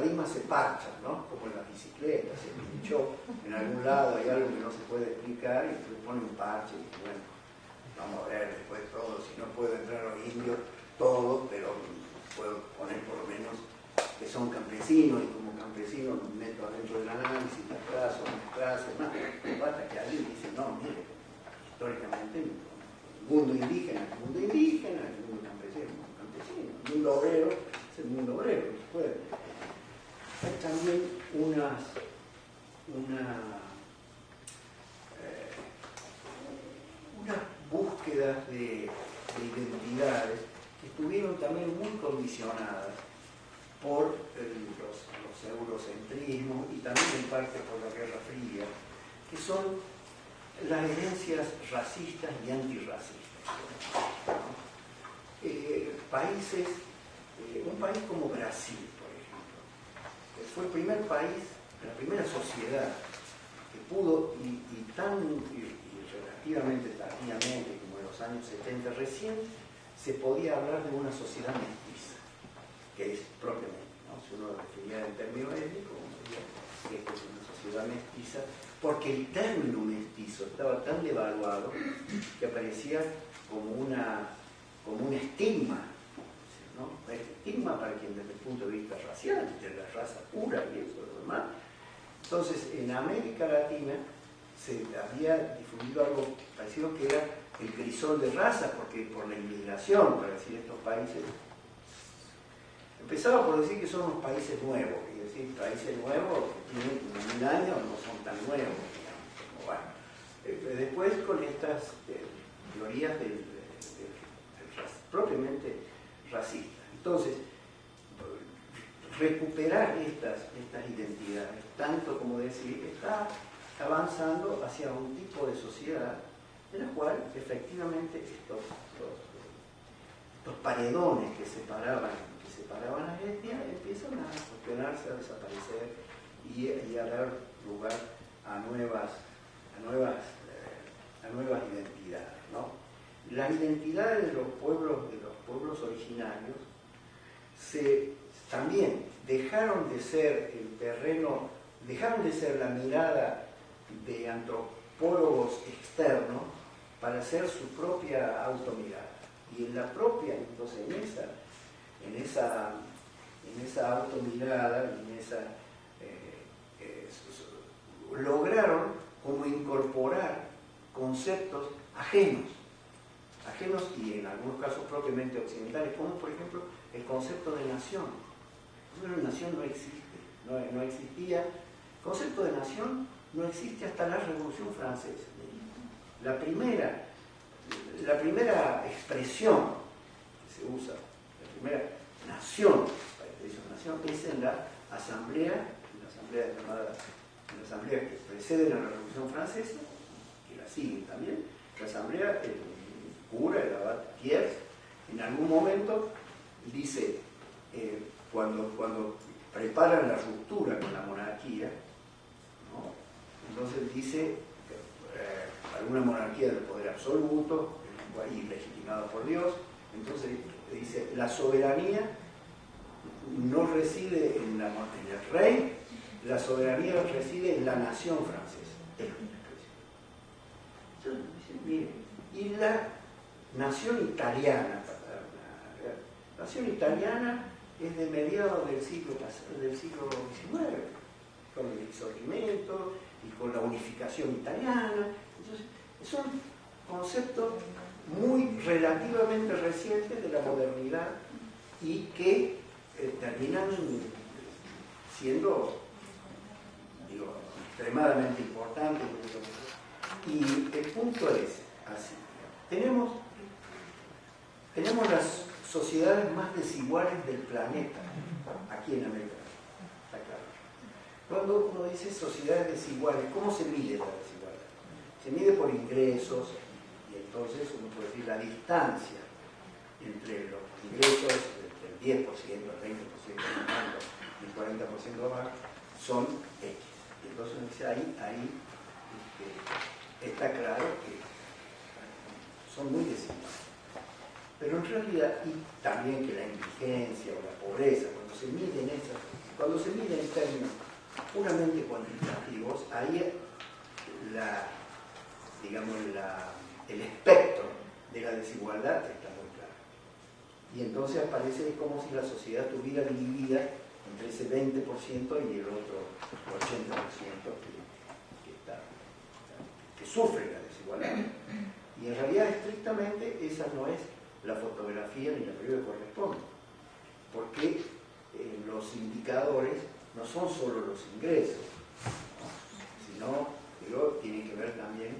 paradigmas se parchan, ¿no? Como en las bicicletas, se pinchó en algún lado, hay algo que no se puede explicar y se le pone un parche y bueno, vamos a ver después todo, si no puedo entrar a los indios, todo, pero puedo poner por lo menos que son campesinos y como campesinos me meto adentro del análisis, las clases, más, basta que alguien dice, no, mire, históricamente el mundo indígena, el mundo campesino, el mundo obrero es el mundo obrero, no se puede. Hay también unas búsquedas de identidades que estuvieron también muy condicionadas por los eurocentrismos y también en parte por la Guerra Fría, que son las herencias racistas y antirracistas, ¿no? Un país como Brasil, por ejemplo, fue el primer país, la primera sociedad que pudo, y relativamente tardíamente, como en los años 70, recién se podía hablar de una sociedad mestiza, que es propiamente, ¿no? Si uno lo definía en términos étnicos, uno diría que es una sociedad mestiza, porque el término mestizo estaba tan devaluado que aparecía como un estigma, ¿no? El estigma para quien desde el punto de vista racial, de la raza pura y eso, lo demás. Entonces, en América Latina se había difundido algo parecido que era el crisol de raza, porque por la inmigración, para decir estos países, empezaba por decir que son unos países nuevos, y decir países nuevos que tienen como 1000 años no son tan nuevos, digamos. Bueno, después con estas teorías propiamente racistas. Entonces, recuperar estas identidades, tanto como decir, está avanzando hacia un tipo de sociedad en la cual efectivamente estos paredones que separaban las etnias empiezan a cuestionarse, a desaparecer y a dar lugar a nuevas identidades, ¿no? Las identidades de los pueblos originarios también dejaron de ser el terreno, dejaron de ser la mirada de antropólogos externos para hacer su propia automirada. Y en la propia, entonces en esa automirada, lograron como incorporar conceptos ajenos y en algunos casos propiamente occidentales, como por ejemplo el concepto de nación. El concepto de nación no existe, no existía. El concepto de nación no existe hasta la Revolución Francesa. La primera expresión que se usa, la primera nación, es en la asamblea que precede la Revolución Francesa, que la siguen también, la asamblea, el cura, el abad Thiers, en algún momento dice, cuando preparan la ruptura con la monarquía, ¿no? Entonces dice alguna monarquía del poder absoluto y legitimado por Dios, entonces dice la soberanía no reside en el rey, la soberanía reside en la nación francesa. Entonces, mire, y la nación italiana es de mediados del siglo XIX, con el Risorgimento y con la unificación italiana. Entonces, son conceptos muy relativamente recientes de la modernidad y que terminan siendo, extremadamente importantes. Y el punto es así. Tenemos las sociedades más desiguales del planeta aquí en América. Está claro. Cuando uno dice sociedades desiguales, ¿cómo se mide la desigualdad? Se mide por ingresos, y entonces uno puede decir la distancia entre los ingresos del 10%, el 20%, el 40% más, son X. Y entonces uno dice, ahí está claro que son muy desiguales. Pero en realidad, y también que la indigencia o la pobreza, cuando se miden esas Cuando se mide en términos puramente cuantitativos, ahí el espectro de la desigualdad está muy claro. Y entonces aparece como si la sociedad estuviera dividida entre ese 20% y el otro 80% que sufre la desigualdad. Y en realidad, estrictamente, esa no es la fotografía ni la que corresponde, porque los indicadores no son solo los ingresos, ¿no? Sino, tienen que ver también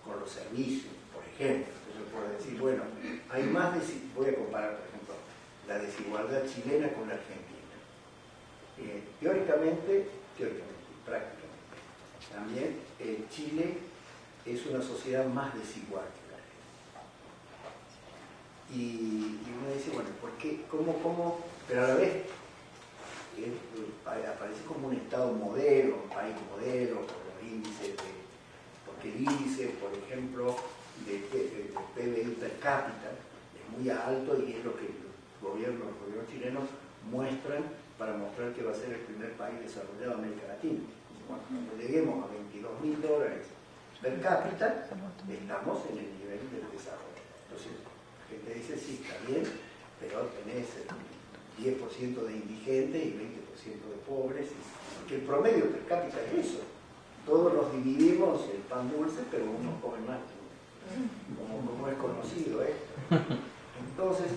con los servicios, por ejemplo. Entonces puedo decir, bueno, hay más voy a comparar, por ejemplo, la desigualdad chilena con la argentina. Teóricamente y prácticamente. También Chile es una sociedad más desigual que la Argentina. Y uno dice, bueno, ¿por qué? ¿Cómo? Pero a la vez aparece como un estado modelo, un país modelo, por los índices porque el índice, por ejemplo, de PBI per cápita es muy alto y es lo que los gobiernos chilenos muestran para mostrar que va a ser el primer país desarrollado de América Latina. Bueno, cuando lleguemos a $22.000 per cápita, estamos en el nivel del desarrollo. Entonces, la gente dice, sí, está bien, pero tenés el 10% de indigentes y 20% de pobres, porque el promedio per cápita es eso. Todos nos dividimos el pan dulce, pero unos comen más, como es conocido esto. Entonces,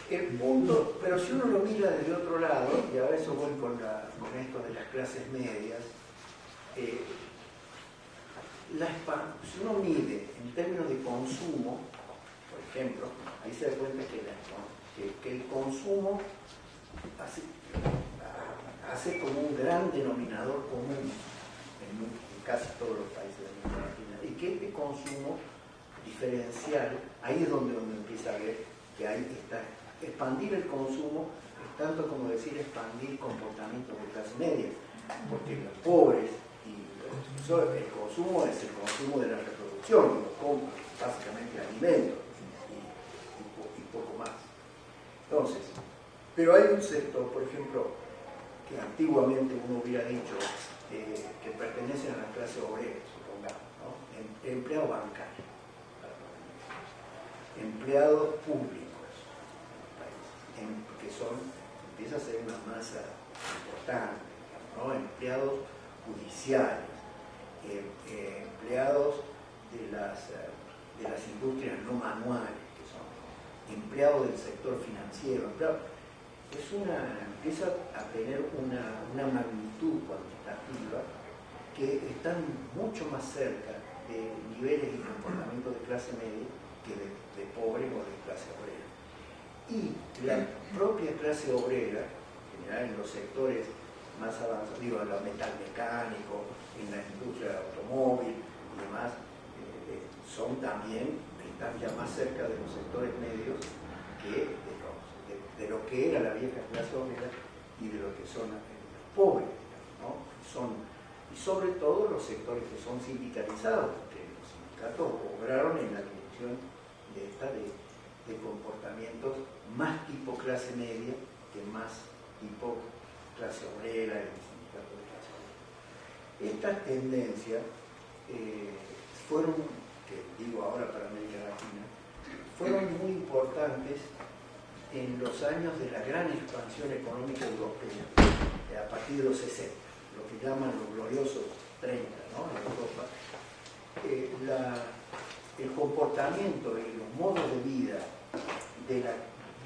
el punto, pero si uno lo mira desde otro lado, y a eso voy con esto de las clases medias, si uno mide en términos de consumo, por ejemplo, ahí se da cuenta que el consumo hace como un gran denominador común en casi todos los países de América Latina, y que este consumo diferencial, ahí es donde uno empieza a ver que ahí está. Expandir el consumo es tanto como decir expandir comportamientos de clase media, porque los pobres el consumo es el consumo de la reproducción, y lo compran básicamente alimentos y poco más. Entonces, pero hay un sector, por ejemplo, que antiguamente uno hubiera dicho que pertenecen a la clase obrera, supongamos, ¿no? Empleados bancarios, empleados públicos, que empieza a ser una masa importante, ¿no? Empleados judiciales, empleados de las industrias no manuales, que son empleados del sector financiero. Empieza a tener una magnitud cuantitativa que están mucho más cerca de niveles y comportamientos de clase media que de pobres o de clase obrera. Y la propia clase obrera, en general en los sectores más avanzados, digo, en lo metalmecánico, en la industria del automóvil y demás, están ya más cerca de los sectores medios que de lo que era la vieja clase obrera y de lo que son los pobres, ¿no? Y sobre todo los sectores que son sindicalizados, porque los sindicatos obraron en la dirección de comportamientos más tipo clase media que más tipo clase obrera y sindicatos de clase obrera. Estas tendencias fueron, que digo ahora para América Latina, fueron muy importantes en los años de la gran expansión económica europea, a partir de los 60, lo que llaman los gloriosos 30, ¿no? En Europa. El comportamiento y los modos de vida de la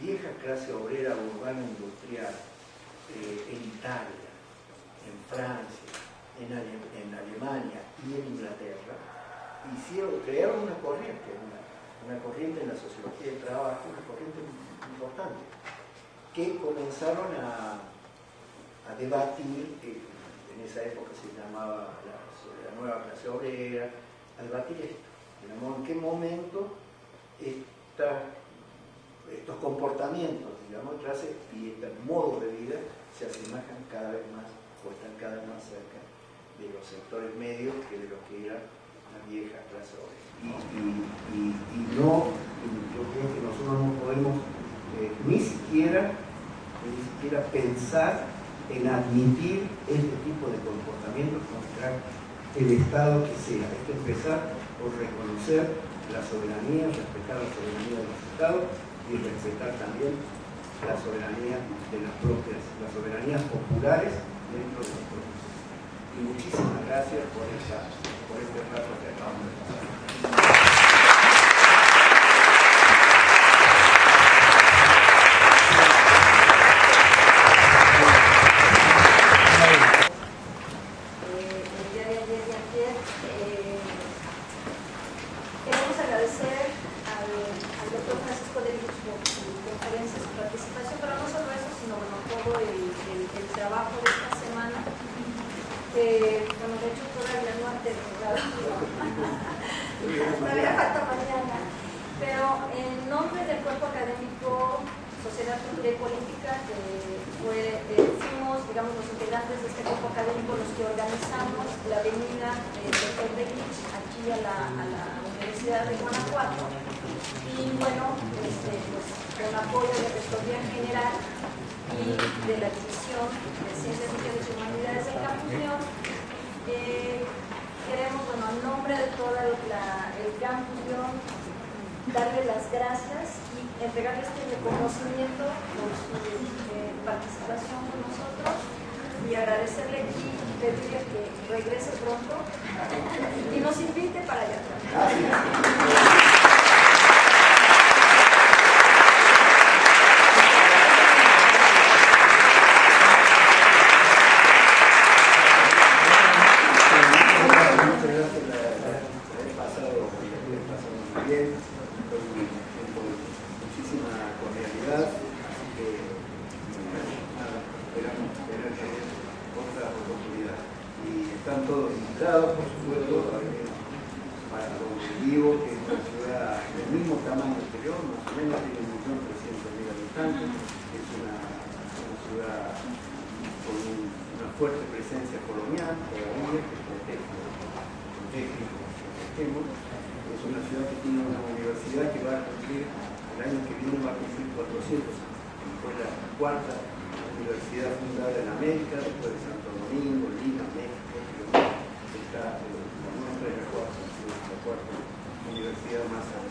vieja clase obrera urbana industrial en Italia, en Francia, en Alemania y en Inglaterra, crearon una corriente en la sociología del trabajo, una corriente importante, que comenzaron a debatir, en esa época se llamaba la nueva clase obrera, a debatir esto, digamos, en qué momento estos comportamientos, digamos, de clase y este modo de vida se asemejan cada vez más o están cada vez más cerca de los sectores medios que de lo que era la vieja clase obrera. Yo creo que nosotros no podemos ni siquiera pensar en admitir este tipo de comportamientos contra el Estado que sea. Hay que empezar por reconocer la soberanía, respetar la soberanía de los Estados y respetar también la soberanía de las soberanías populares dentro de los propios. Y muchísimas gracias por este rato que acabamos de pasar. darle las gracias y entregarles este reconocimiento por su participación con nosotros y agradecerle y pedirle que regrese pronto y nos invite para allá atrás.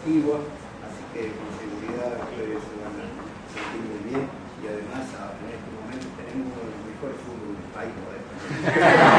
Así que con seguridad ustedes se van a sentir muy bien y además en este momento tenemos uno de los mejores fútbol del país.